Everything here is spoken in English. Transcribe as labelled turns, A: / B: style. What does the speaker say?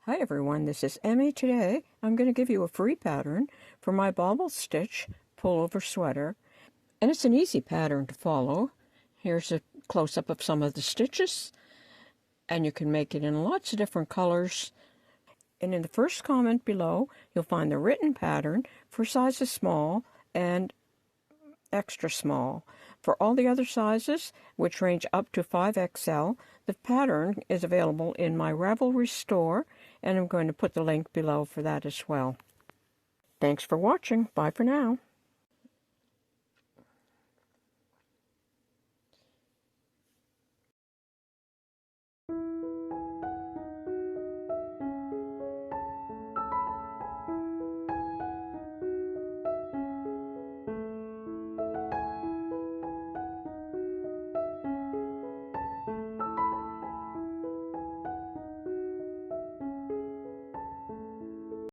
A: Hi everyone, this is Emmy. Today I'm going to give you a free pattern for my Bobble Stitch Pullover Sweater, and it's an easy pattern to follow. Here's a close-up of some of the stitches, and you can make it in lots of different colors. And in the first comment below you'll find the written pattern for sizes small and extra small. For all the other sizes, which range up to 5XL, the pattern is available in my Ravelry store, and I'm going to put the link below for that as well. Thanks for watching. Bye for now.